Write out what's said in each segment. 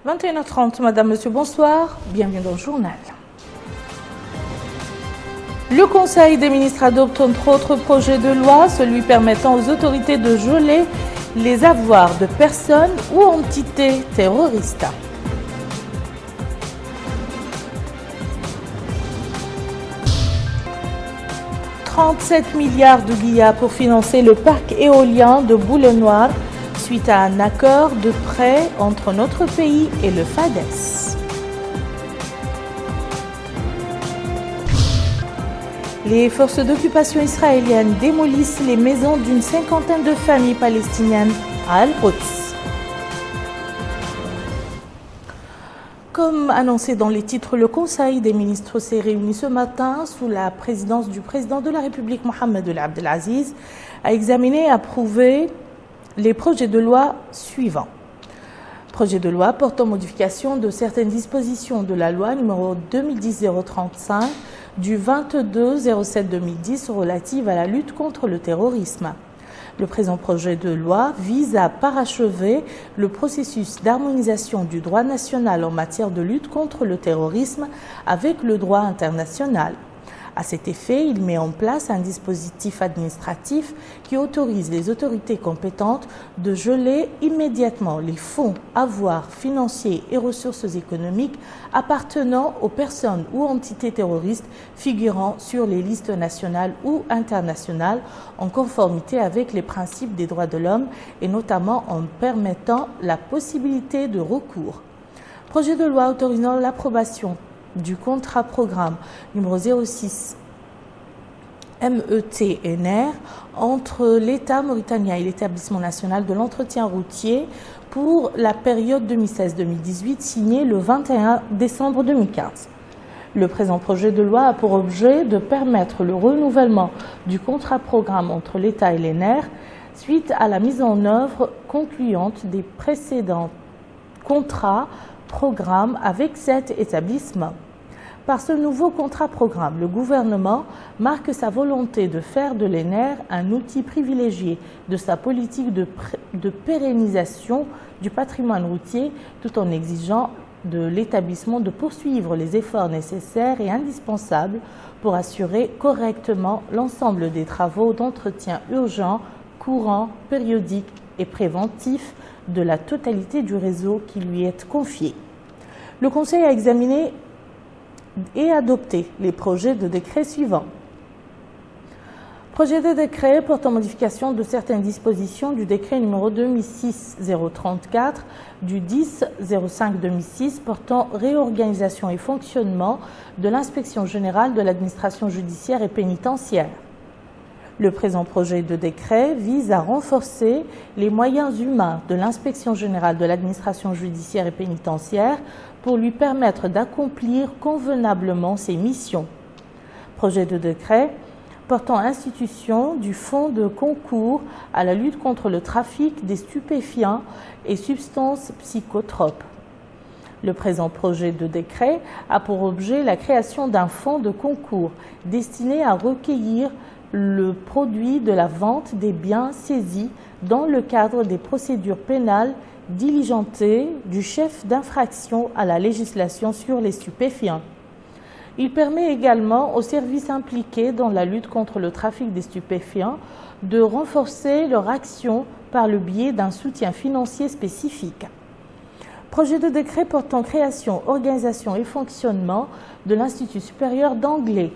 21h30, Madame, Monsieur, bonsoir. Bienvenue dans le journal. Le Conseil des ministres adopte entre autres projets de loi, celui permettant aux autorités de geler les avoirs de personnes ou entités terroristes. « 37 milliards de guillas pour financer le parc éolien de Boulenoir suite à un accord de prêt entre notre pays et le FADES. Les forces d'occupation israéliennes démolissent les maisons d'une cinquantaine de familles palestiniennes à Al-Quds. Comme annoncé dans les titres, le Conseil des ministres s'est réuni ce matin sous la présidence du président de la République, Mohamed Ould Abdel Aziz, à examiner et approuver les projets de loi suivants. Projet de loi portant modification de certaines dispositions de la loi numéro 2010-035 du 22-07-2010 relative à la lutte contre le terrorisme. Le présent projet de loi vise à parachever le processus d'harmonisation du droit national en matière de lutte contre le terrorisme avec le droit international. À cet effet, il met en place un dispositif administratif qui autorise les autorités compétentes de geler immédiatement les fonds, avoirs financiers et ressources économiques appartenant aux personnes ou entités terroristes figurant sur les listes nationales ou internationales en conformité avec les principes des droits de l'homme et notamment en permettant la possibilité de recours. Projet de loi autorisant l'approbation du contrat programme numéro 06 MET-NR entre l'État mauritanien et l'Établissement national de l'entretien routier pour la période 2016-2018 signé le 21 décembre 2015. Le présent projet de loi a pour objet de permettre le renouvellement du contrat programme entre l'État et l'ENR suite à la mise en œuvre concluante des précédents contrats programme avec cet établissement. Par ce nouveau contrat programme, le gouvernement marque sa volonté de faire de l'ENR un outil privilégié de sa politique de pérennisation du patrimoine routier tout en exigeant de l'établissement de poursuivre les efforts nécessaires et indispensables pour assurer correctement l'ensemble des travaux d'entretien urgents, courants, périodiques et préventifs de la totalité du réseau qui lui est confié. Le Conseil a examiné et adopté les projets de décret suivants. Projet de décret portant modification de certaines dispositions du décret numéro 2006-034 du 10-05-2006 portant réorganisation et fonctionnement de l'inspection générale de l'administration judiciaire et pénitentiaire. Le présent projet de décret vise à renforcer les moyens humains de l'inspection générale de l'administration judiciaire et pénitentiaire pour lui permettre d'accomplir convenablement ses missions. Projet de décret portant institution du fonds de concours à la lutte contre le trafic des stupéfiants et substances psychotropes. Le présent projet de décret a pour objet la création d'un fonds de concours destiné à recueillir le produit de la vente des biens saisis dans le cadre des procédures pénales diligentées du chef d'infraction à la législation sur les stupéfiants. Il permet également aux services impliqués dans la lutte contre le trafic des stupéfiants de renforcer leur action par le biais d'un soutien financier spécifique. Projet de décret portant création, organisation et fonctionnement de l'Institut supérieur d'anglais.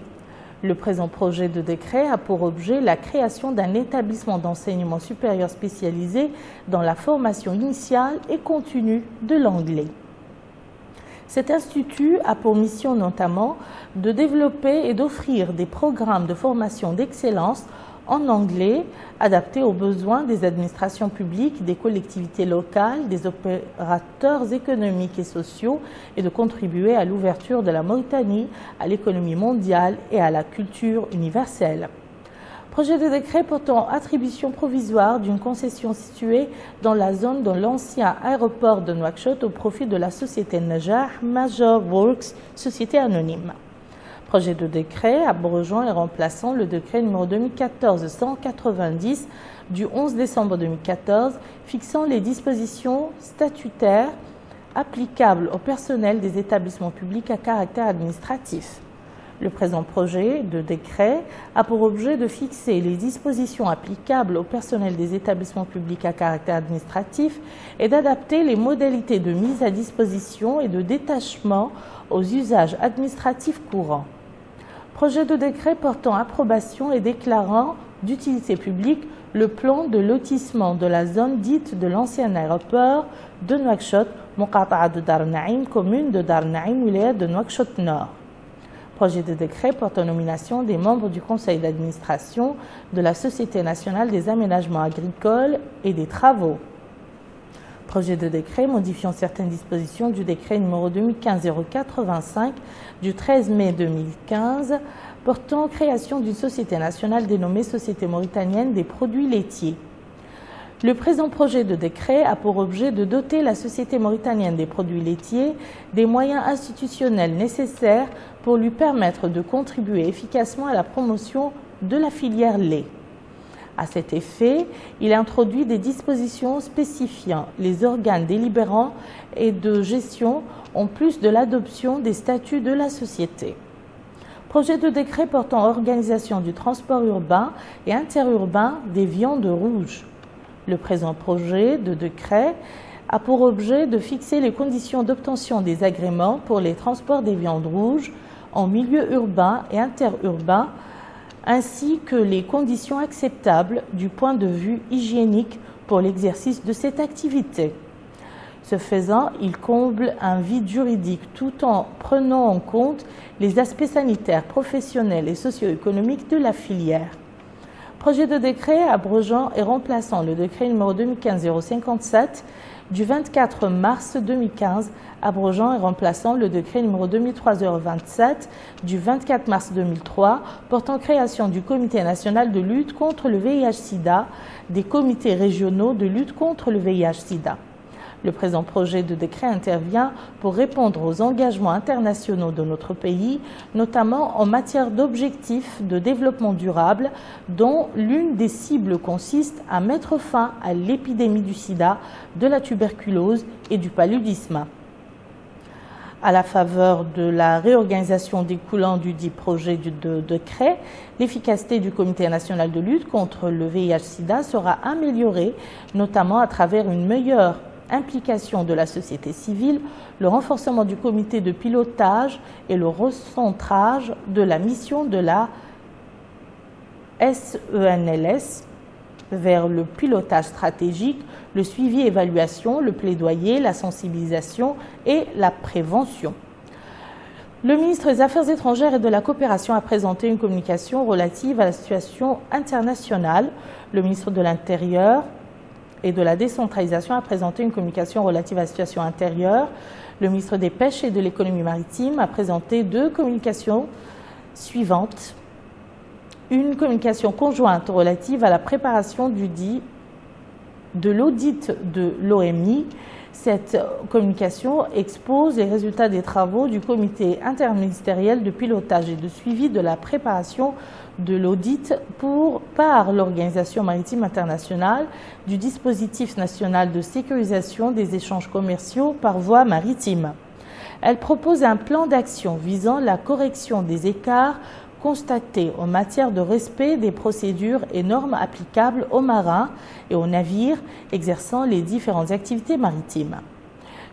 Le présent projet de décret a pour objet la création d'un établissement d'enseignement supérieur spécialisé dans la formation initiale et continue de l'anglais. Cet institut a pour mission notamment de développer et d'offrir des programmes de formation d'excellence en anglais adaptés aux besoins des administrations publiques, des collectivités locales, des opérateurs économiques et sociaux et de contribuer à l'ouverture de la Mauritanie à l'économie mondiale et à la culture universelle. Projet de décret portant attribution provisoire d'une concession située dans la zone de l'ancien aéroport de Nouakchott au profit de la société Najah Major Works, société anonyme. Projet de décret abrogeant et remplaçant le décret numéro 2014-190 du 11 décembre 2014 fixant les dispositions statutaires applicables au personnel des établissements publics à caractère administratif. Le présent projet de décret a pour objet de fixer les dispositions applicables au personnel des établissements publics à caractère administratif et d'adapter les modalités de mise à disposition et de détachement aux usages administratifs courants. Projet de décret portant approbation et déclarant d'utilité publique le plan de lotissement de la zone dite de l'ancien aéroport de Nouakchott, Muqata'a de Dar Naïm, commune de Dar Naïm, wilaya de Nouakchott Nord. Projet de décret portant nomination des membres du conseil d'administration de la Société nationale des aménagements agricoles et des travaux. Projet de décret modifiant certaines dispositions du décret numéro 2015-085 du 13 mai 2015 portant création d'une société nationale dénommée Société mauritanienne des produits laitiers. Le présent projet de décret a pour objet de doter la Société mauritanienne des produits laitiers des moyens institutionnels nécessaires pour lui permettre de contribuer efficacement à la promotion de la filière lait. À cet effet, il introduit des dispositions spécifiant les organes délibérants et de gestion en plus de l'adoption des statuts de la société. Projet de décret portant organisation du transport urbain et interurbain des viandes rouges. Le présent projet de décret a pour objet de fixer les conditions d'obtention des agréments pour les transports des viandes rouges en milieu urbain et interurbain, ainsi que les conditions acceptables du point de vue hygiénique pour l'exercice de cette activité. Ce faisant, il comble un vide juridique tout en prenant en compte les aspects sanitaires, professionnels et socio-économiques de la filière. Projet de décret abrogeant et remplaçant le décret numéro 2015-057 du 24 mars 2015, abrogeant et remplaçant le décret numéro 2003-027 du 24 mars 2003 portant création du Comité national de lutte contre le VIH-Sida, des comités régionaux de lutte contre le VIH-Sida. Le présent projet de décret intervient pour répondre aux engagements internationaux de notre pays, notamment en matière d'objectifs de développement durable, dont l'une des cibles consiste à mettre fin à l'épidémie du sida, de la tuberculose et du paludisme. À la faveur de la réorganisation découlant du dit projet de décret, l'efficacité du Comité national de lutte contre le VIH-Sida sera améliorée, notamment à travers une meilleure implication de la société civile, le renforcement du comité de pilotage et le recentrage de la mission de la SENLS vers le pilotage stratégique, le suivi et évaluation, le plaidoyer, la sensibilisation et la prévention. Le ministre des Affaires étrangères et de la coopération a présenté une communication relative à la situation internationale. Le ministre de l'Intérieur et de la décentralisation a présenté une communication relative à la situation intérieure. Le ministre des Pêches et de l'économie maritime a présenté deux communications suivantes. Une communication conjointe relative à la préparation de l'audit de l'OMI. Cette communication expose les résultats des travaux du comité interministériel de pilotage et de suivi de la préparation de l'audit par l'Organisation maritime internationale du dispositif national de sécurisation des échanges commerciaux par voie maritime. Elle propose un plan d'action visant la correction des écarts constatés en matière de respect des procédures et normes applicables aux marins et aux navires exerçant les différentes activités maritimes.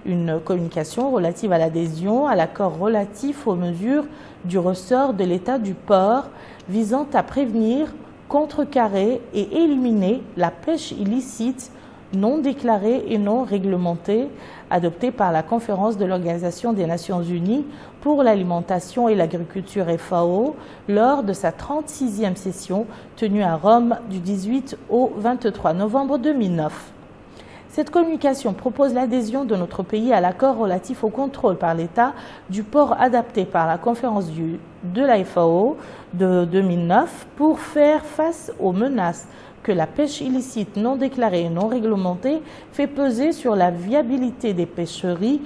Une communication relative à l'adhésion à l'accord relatif aux mesures du ressort de l'État du port visant à prévenir, contrecarrer et éliminer la pêche illicite non déclarée et non réglementée adoptée par la conférence de l'Organisation des Nations Unies pour l'alimentation et l'agriculture FAO lors de sa 36e session tenue à Rome du 18 au 23 novembre 2009. Cette communication propose l'adhésion de notre pays à l'accord relatif au contrôle par l'État du port adapté par la conférence de la FAO de 2009 pour faire face aux menaces que la pêche illicite non déclarée et non réglementée fait peser sur la viabilité des pêcheries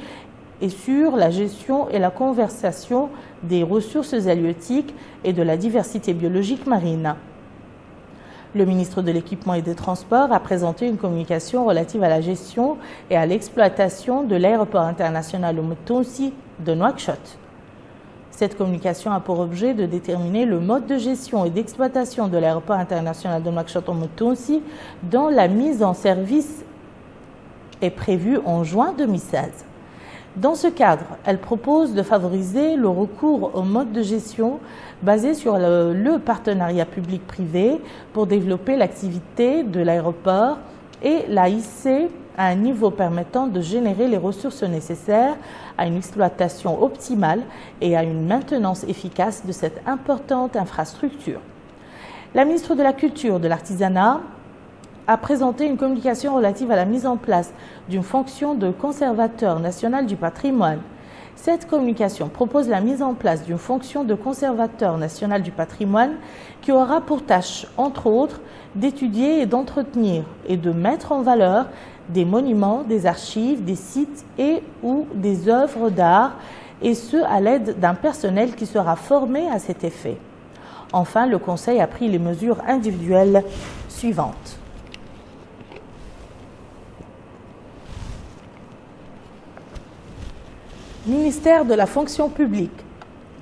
et sur la gestion et la conservation des ressources halieutiques et de la diversité biologique marine. Le ministre de l'Équipement et des Transports a présenté une communication relative à la gestion et à l'exploitation de l'aéroport international Oumou-Tounsi de Nouakchott. Cette communication a pour objet de déterminer le mode de gestion et d'exploitation de l'aéroport international de Nouakchott-Oumou-Tounsi dont la mise en service est prévue en juin 2016. Dans ce cadre, elle propose de favoriser le recours au mode de gestion basé sur le partenariat public-privé pour développer l'activité de l'aéroport et la hisser à un niveau permettant de générer les ressources nécessaires à une exploitation optimale et à une maintenance efficace de cette importante infrastructure. La ministre de la Culture, de l'Artisanat, a présenté une communication relative à la mise en place d'une fonction de conservateur national du patrimoine. Cette communication propose la mise en place d'une fonction de conservateur national du patrimoine qui aura pour tâche, entre autres, d'étudier et d'entretenir et de mettre en valeur des monuments, des archives, des sites et ou des œuvres d'art, et ce à l'aide d'un personnel qui sera formé à cet effet. Enfin, le Conseil a pris les mesures individuelles suivantes. Ministère de la fonction publique,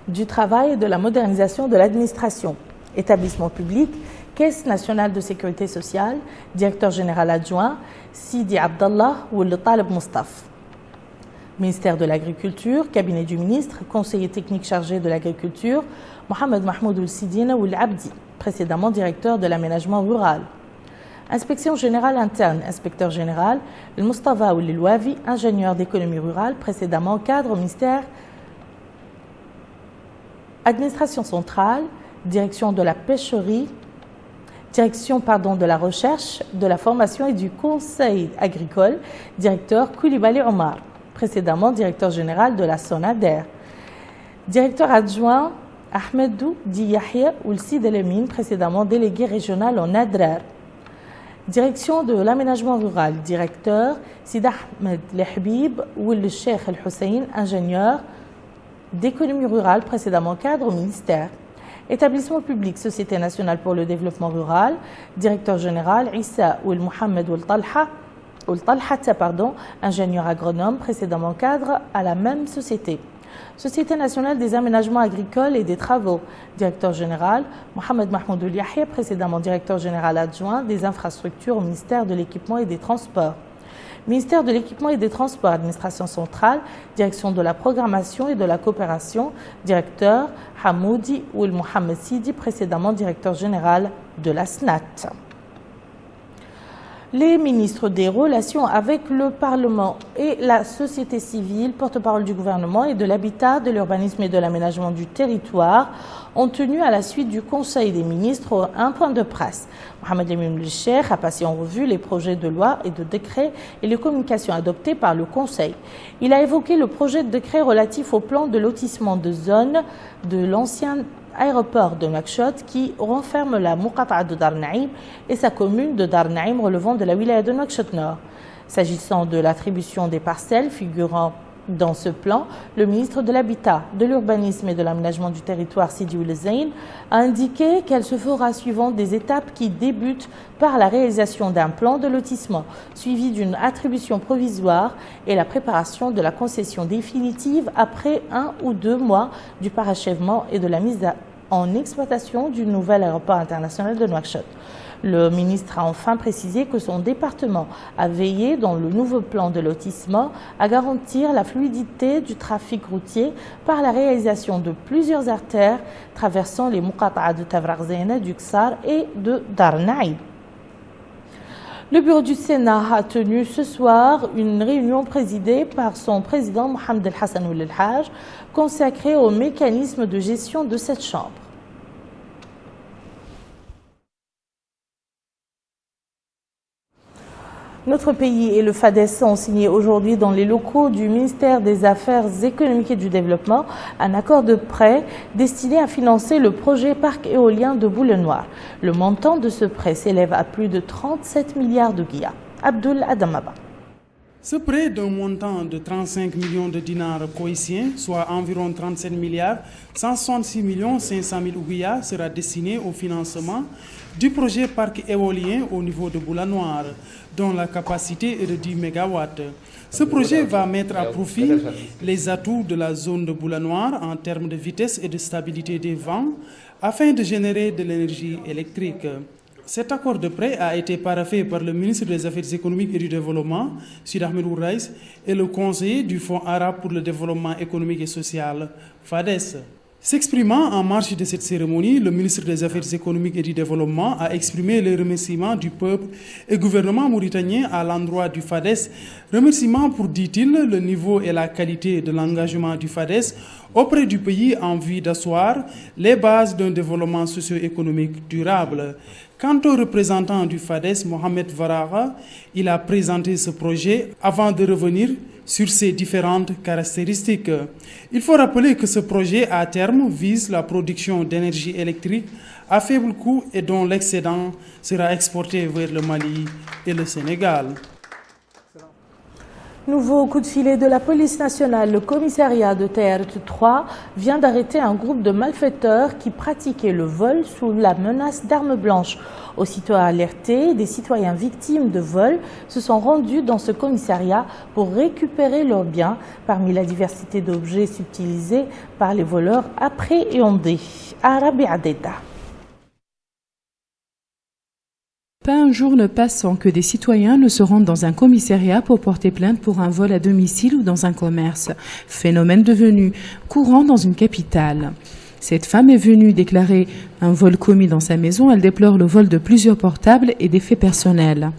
du travail et de la modernisation de l'administration, établissement public, Caisse nationale de sécurité sociale, directeur général adjoint, Sidi Abdallah ou le Talib Moustapha. Ministère de l'Agriculture, cabinet du ministre, conseiller technique chargé de l'agriculture, Mohamed Mahmoud Oul-Sidine ou Abdi, précédemment directeur de l'aménagement rural. Inspection générale interne, inspecteur général, le Mustafa ou Wavi, ingénieur d'économie rurale, précédemment cadre au ministère. Administration centrale, direction de la pêcherie, direction de la recherche, de la formation et du conseil agricole, directeur Koulibaly Omar, précédemment directeur général de la SONADER. Directeur adjoint Ahmedou Di Yahya ou Sid El-Emin, précédemment délégué régional en Adrar. Direction de l'aménagement rural, directeur Sid Ahmed Lehbib ou le Cheikh El-Hussein, ingénieur d'économie rurale, précédemment cadre au ministère. Établissement public, Société nationale pour le développement rural, directeur général Issa ou Mohamed Talha, ingénieur agronome, précédemment cadre à la même société. Société nationale des aménagements agricoles et des travaux, directeur général Mohamed Mahmoud Yahya, précédemment directeur général adjoint des infrastructures au ministère de l'Équipement et des Transports. Ministère de l'Équipement et des Transports, administration centrale, direction de la programmation et de la coopération, directeur Hamoudi Oul Mohamed Sidi, précédemment directeur général de la SNAT. Les ministres des Relations avec le Parlement et la société civile, porte-parole du gouvernement et de l'habitat, de l'urbanisme et de l'aménagement du territoire ont tenu à la suite du Conseil des ministres un point de presse. Mohamed Lamine El-Cheikh a passé en revue les projets de loi et de décrets et les communications adoptées par le Conseil. Il a évoqué le projet de décret relatif au plan de lotissement de zone de l'ancien aéroport de Nouakchott qui renferme la Muqata'a de Dar Naïm et sa commune de Dar Naïm relevant de la wilaya de Nouakchott Nord. S'agissant de l'attribution des parcelles figurant dans ce plan, le ministre de l'Habitat, de l'Urbanisme et de l'Aménagement du Territoire, Sidi Ould Zeyn, a indiqué qu'elle se fera suivant des étapes qui débutent par la réalisation d'un plan de lotissement, suivi d'une attribution provisoire et la préparation de la concession définitive après 1 ou 2 mois du parachèvement et de la mise en exploitation du nouvel aéroport international de Nouakchott. Le ministre a enfin précisé que son département a veillé dans le nouveau plan de lotissement à garantir la fluidité du trafic routier par la réalisation de plusieurs artères traversant les Muqata'a de Tavraghzena, du Ksar et de Dar Naïm. Le bureau du Sénat a tenu ce soir une réunion présidée par son président Mohamed El Hassan Ould El Haj consacrée au mécanisme de gestion de cette chambre. Notre pays et le FADES ont signé aujourd'hui dans les locaux du ministère des Affaires économiques et du Développement un accord de prêt destiné à financer le projet parc éolien de Boule-Noire. Le montant de ce prêt s'élève à plus de 37 milliards de guillas. Abdoul Adamaba. Ce prêt d'un montant de 35 millions de dinars koweïtiens, soit environ 37 milliards 166 500 000 ouguiyas, sera destiné au financement du projet parc éolien au niveau de Boulanoir, dont la capacité est de 10 MW. Ce projet va mettre à profit les atouts de la zone de Boulanoir en termes de vitesse et de stabilité des vents afin de générer de l'énergie électrique. Cet accord de prêt a été paraphé par le ministre des Affaires économiques et du Développement, Sid Ahmed Ouraïs, et le conseiller du Fonds arabe pour le développement économique et social, FADES. S'exprimant en marge de cette cérémonie, le ministre des Affaires économiques et du Développement a exprimé les remerciements du peuple et gouvernement mauritanien à l'endroit du FADES. Remerciements pour, dit-il, le niveau et la qualité de l'engagement du FADES auprès du pays en vue d'asseoir les bases d'un développement socio-économique durable. Quant au représentant du FADES, Mohamed Varaha, il a présenté ce projet avant de revenir sur ses différentes caractéristiques. Il faut rappeler que ce projet à terme vise la production d'énergie électrique à faible coût et dont l'excédent sera exporté vers le Mali et le Sénégal. Nouveau coup de filet de la police nationale, le commissariat de Taïrt 3 vient d'arrêter un groupe de malfaiteurs qui pratiquaient le vol sous la menace d'armes blanches. Aussitôt alertés, des citoyens victimes de vol se sont rendus dans ce commissariat pour récupérer leurs biens parmi la diversité d'objets subtilisés par les voleurs appréhendés. Arabi Adeda. Pas un jour ne passe sans que des citoyens ne se rendent dans un commissariat pour porter plainte pour un vol à domicile ou dans un commerce. Phénomène devenu courant dans une capitale. Cette femme est venue déclarer un vol commis dans sa maison. Elle déplore le vol de plusieurs portables et des faits personnels.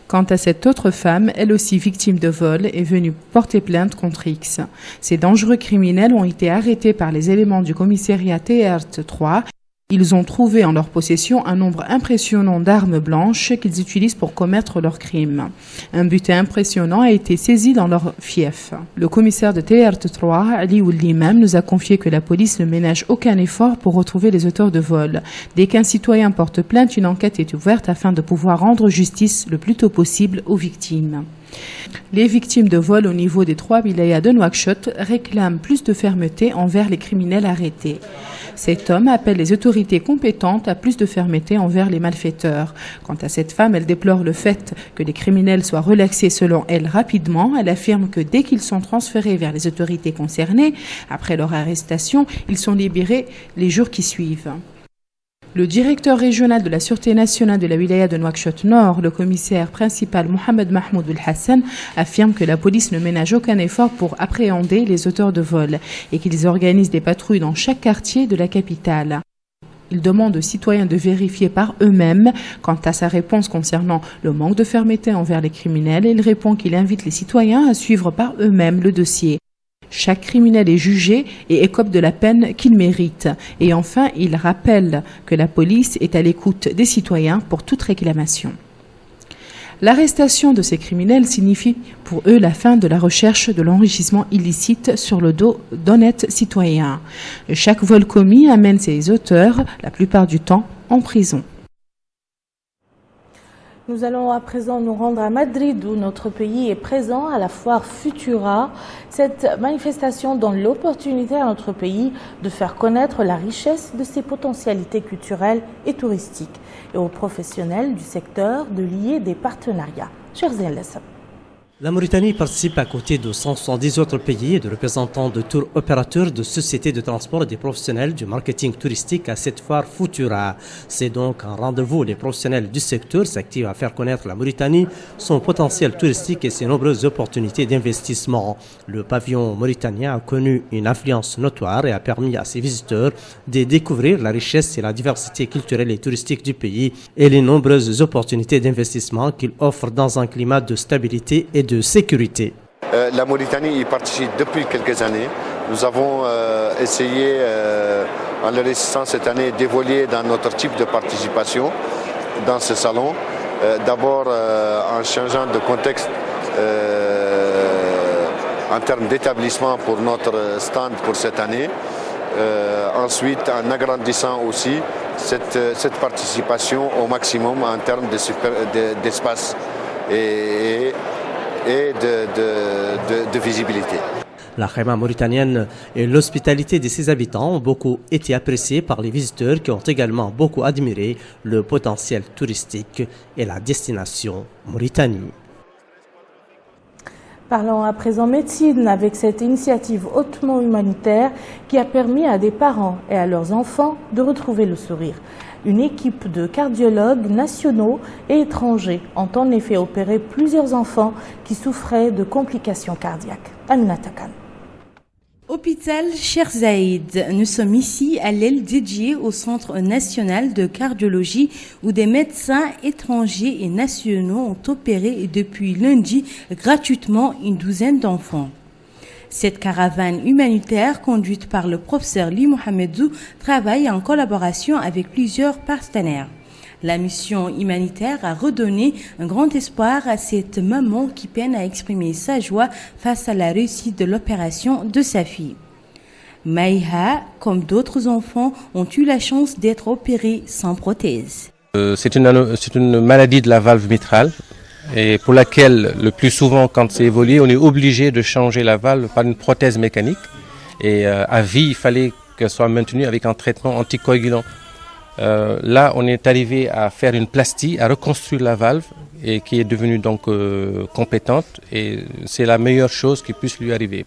Quant à cette autre femme, elle aussi victime de vol, est venue porter plainte contre X. Ces dangereux criminels ont été arrêtés par les éléments du commissariat Taïrt 3. Ils ont trouvé en leur possession un nombre impressionnant d'armes blanches qu'ils utilisent pour commettre leurs crimes. Un butin impressionnant a été saisi dans leur fief. Le commissaire de Taïrt 3, Ali Oulimam, nous a confié que la police ne ménage aucun effort pour retrouver les auteurs de vol. Dès qu'un citoyen porte plainte, une enquête est ouverte afin de pouvoir rendre justice le plus tôt possible aux victimes. Les victimes de vol au niveau des 3 wilayas de Nouakchott réclament plus de fermeté envers les criminels arrêtés. Cet homme appelle les autorités compétentes à plus de fermeté envers les malfaiteurs. Quant à cette femme, elle déplore le fait que les criminels soient relaxés selon elle rapidement. Elle affirme que dès qu'ils sont transférés vers les autorités concernées, après leur arrestation, ils sont libérés les jours qui suivent. Le directeur régional de la Sûreté nationale de la wilaya de Nouakchott Nord, le commissaire principal Mohamed Mahmoud El Hassan, affirme que la police ne ménage aucun effort pour appréhender les auteurs de vol et qu'ils organisent des patrouilles dans chaque quartier de la capitale. Il demande aux citoyens de vérifier par eux-mêmes. Quant à sa réponse concernant le manque de fermeté envers les criminels, il répond qu'il invite les citoyens à suivre par eux-mêmes le dossier. Chaque criminel est jugé et écope de la peine qu'il mérite. Et enfin, il rappelle que la police est à l'écoute des citoyens pour toute réclamation. L'arrestation de ces criminels signifie pour eux la fin de la recherche de l'enrichissement illicite sur le dos d'honnêtes citoyens. Chaque vol commis amène ses auteurs, la plupart du temps, en prison. Nous allons à présent nous rendre à Madrid où notre pays est présent à la foire Futura. Cette manifestation donne l'opportunité à notre pays de faire connaître la richesse de ses potentialités culturelles et touristiques et aux professionnels du secteur de lier des partenariats. Chers élèves. La Mauritanie participe à côté de 170 autres pays et de représentants de tour opérateurs de sociétés de transport et des professionnels du marketing touristique à cette foire Futura. C'est donc un rendez-vous où les professionnels du secteur s'activent à faire connaître la Mauritanie, son potentiel touristique et ses nombreuses opportunités d'investissement. Le pavillon mauritanien a connu une affluence notoire et a permis à ses visiteurs de découvrir la richesse et la diversité culturelle et touristique du pays et les nombreuses opportunités d'investissement qu'il offre dans un climat de stabilité et de sécurité. La Mauritanie y participe depuis quelques années. Nous avons essayé en le réussissant cette année d'évoluer dans notre type de participation dans ce salon. D'abord en changeant de contexte en termes d'établissement pour notre stand pour cette année. Ensuite en agrandissant aussi cette participation au maximum en termes d'espace et de visibilité. La Khaïma mauritanienne et l'hospitalité de ses habitants ont beaucoup été appréciées par les visiteurs qui ont également beaucoup admiré le potentiel touristique et la destination Mauritanie. Parlons à présent médecine avec cette initiative hautement humanitaire qui a permis à des parents et à leurs enfants de retrouver le sourire. Une équipe de cardiologues nationaux et étrangers ont en effet opéré plusieurs enfants qui souffraient de complications cardiaques. Aminata Khan. Hôpital Cheikh Zayed, nous sommes ici à l'aile dédiée au Centre national de cardiologie où des médecins étrangers et nationaux ont opéré depuis lundi gratuitement une douzaine d'enfants. Cette caravane humanitaire conduite par le professeur Li Mohamedou travaille en collaboration avec plusieurs partenaires. La mission humanitaire a redonné un grand espoir à cette maman qui peine à exprimer sa joie face à la réussite de l'opération de sa fille. Maïha, comme d'autres enfants, ont eu la chance d'être opérés sans prothèse. C'est une maladie de la valve mitrale et pour laquelle, le plus souvent, quand c'est évolué, on est obligé de changer la valve par une prothèse mécanique. Et à vie, il fallait qu'elle soit maintenue avec un traitement anticoagulant. Là, on est arrivé à faire une plastie, à reconstruire la valve et qui est devenue donc compétente et c'est la meilleure chose qui puisse lui arriver.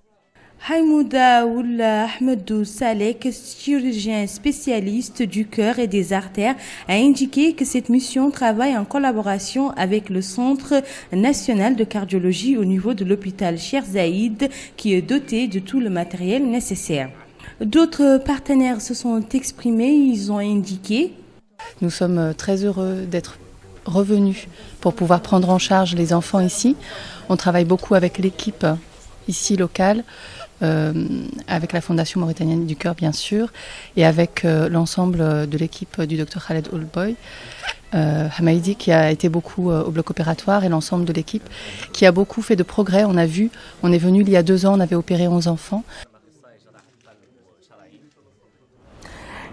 Haïmouda Oula Ahmedou Salek, chirurgien spécialiste du cœur et des artères, a indiqué que cette mission travaille en collaboration avec le Centre national de cardiologie au niveau de l'hôpital Cheikh Zayed qui est doté de tout le matériel nécessaire. D'autres partenaires se sont exprimés, ils ont indiqué. Nous sommes très heureux d'être revenus pour pouvoir prendre en charge les enfants ici. On travaille beaucoup avec l'équipe ici locale, avec la Fondation mauritanienne du cœur bien sûr, et avec l'ensemble de l'équipe du Dr Khaled Oulboy, Hamaidi qui a été beaucoup au bloc opératoire et l'ensemble de l'équipe qui a beaucoup fait de progrès. On a vu, on est venu il y a 2 ans, on avait opéré 11 enfants.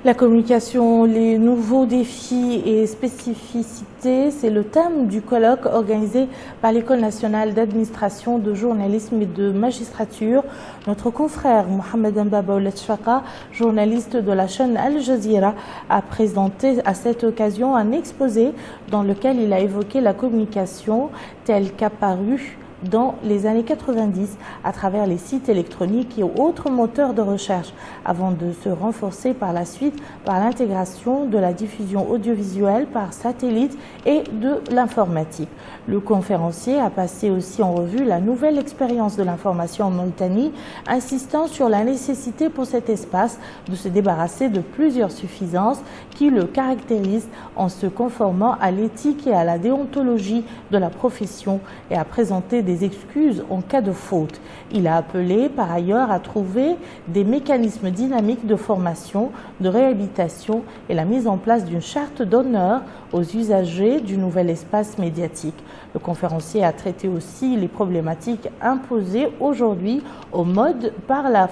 La communication, les nouveaux défis et spécificités, c'est le thème du colloque organisé par l'École nationale d'administration, de journalisme et de magistrature. Notre confrère Mohamed Mbaba Ouletchfaka, journaliste de la chaîne Al Jazeera, a présenté à cette occasion un exposé dans lequel il a évoqué la communication telle qu'apparue dans les années 90 à travers les sites électroniques et autres moteurs de recherche avant de se renforcer par la suite par l'intégration de la diffusion audiovisuelle par satellite et de l'informatique. Le conférencier a passé aussi en revue la nouvelle expérience de l'information en Mauritanie, insistant sur la nécessité pour cet espace de se débarrasser de plusieurs suffisances qui le caractérisent en se conformant à l'éthique et à la déontologie de la profession et à présenter des excuses en cas de faute. Il a appelé par ailleurs à trouver des mécanismes dynamiques de formation, de réhabilitation et la mise en place d'une charte d'honneur aux usagers du nouvel espace médiatique. Le conférencier a traité aussi les problématiques imposées aujourd'hui au monde par la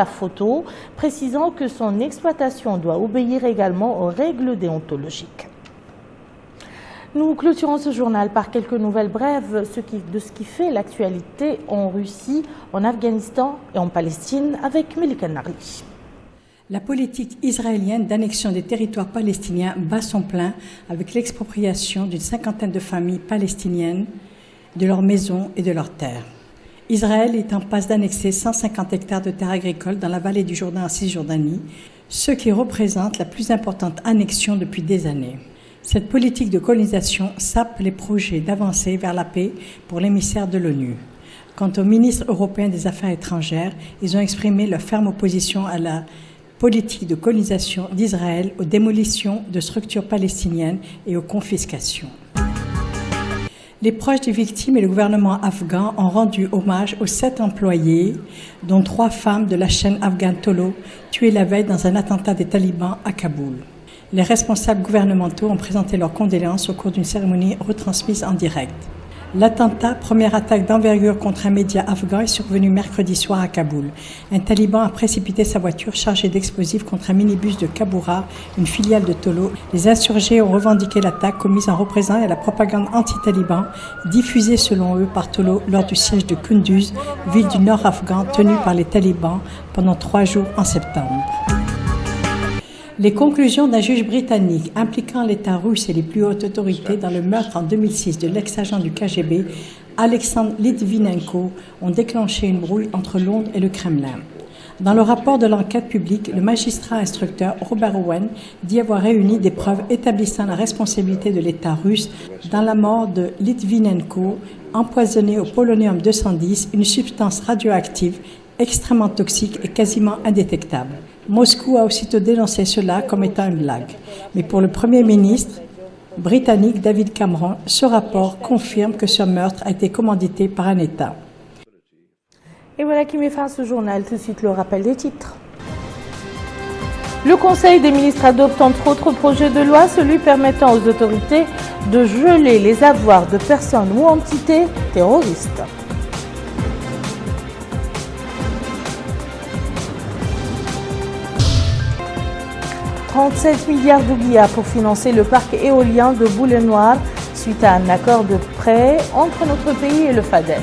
photo, précisant que son exploitation doit obéir également aux règles déontologiques. Nous clôturons ce journal par quelques nouvelles brèves de ce qui fait l'actualité en Russie, en Afghanistan et en Palestine avec Melika Nari. La politique israélienne d'annexion des territoires palestiniens bat son plein avec l'expropriation d'une 50aine de familles palestiniennes de leurs maisons et de leurs terres. Israël est en passe d'annexer 150 hectares de terres agricoles dans la vallée du Jourdain en Cisjordanie, ce qui représente la plus importante annexion depuis des années. Cette politique de colonisation sape les projets d'avancée vers la paix pour l'émissaire de l'ONU. Quant aux ministres européens des Affaires étrangères, ils ont exprimé leur ferme opposition à la politique de colonisation d'Israël, aux démolitions de structures palestiniennes et aux confiscations. Les proches des victimes et le gouvernement afghan ont rendu hommage aux 7 employés, dont 3 femmes de la chaîne afghane Tolo, tuées la veille dans un attentat des talibans à Kaboul. Les responsables gouvernementaux ont présenté leurs condoléances au cours d'une cérémonie retransmise en direct. L'attentat, première attaque d'envergure contre un média afghan, est survenu mercredi soir à Kaboul. Un taliban a précipité sa voiture chargée d'explosifs contre un minibus de Kaboura, une filiale de Tolo. Les insurgés ont revendiqué l'attaque commise en représailles à la propagande anti-taliban diffusée selon eux par Tolo lors du siège de Kunduz, ville du nord afghan tenue par les talibans pendant 3 jours en septembre. Les conclusions d'un juge britannique impliquant l'État russe et les plus hautes autorités dans le meurtre en 2006 de l'ex-agent du KGB, Alexandre Litvinenko, ont déclenché une brouille entre Londres et le Kremlin. Dans le rapport de l'enquête publique, le magistrat instructeur Robert Owen dit avoir réuni des preuves établissant la responsabilité de l'État russe dans la mort de Litvinenko, empoisonné au polonium 210, une substance radioactive extrêmement toxique et quasiment indétectable. Moscou a aussitôt dénoncé cela comme étant une blague. Mais pour le Premier ministre britannique David Cameron, ce rapport confirme que ce meurtre a été commandité par un État. Et voilà qui met fin à ce journal. Tout de suite, le rappel des titres. Le Conseil des ministres adopte entre autres projets de loi, celui permettant aux autorités de geler les avoirs de personnes ou entités terroristes. « 37 milliards d'ouguiya pour financer le parc éolien de Boulenoir suite à un accord de prêt entre notre pays et le FADES.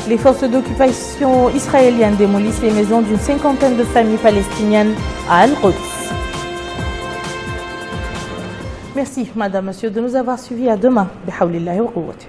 Les forces d'occupation israéliennes démolissent les maisons d'une 50aine de familles palestiniennes à Al-Quds. Merci, madame, monsieur, de nous avoir suivis. À demain. Bihawlillahi wa quwwati.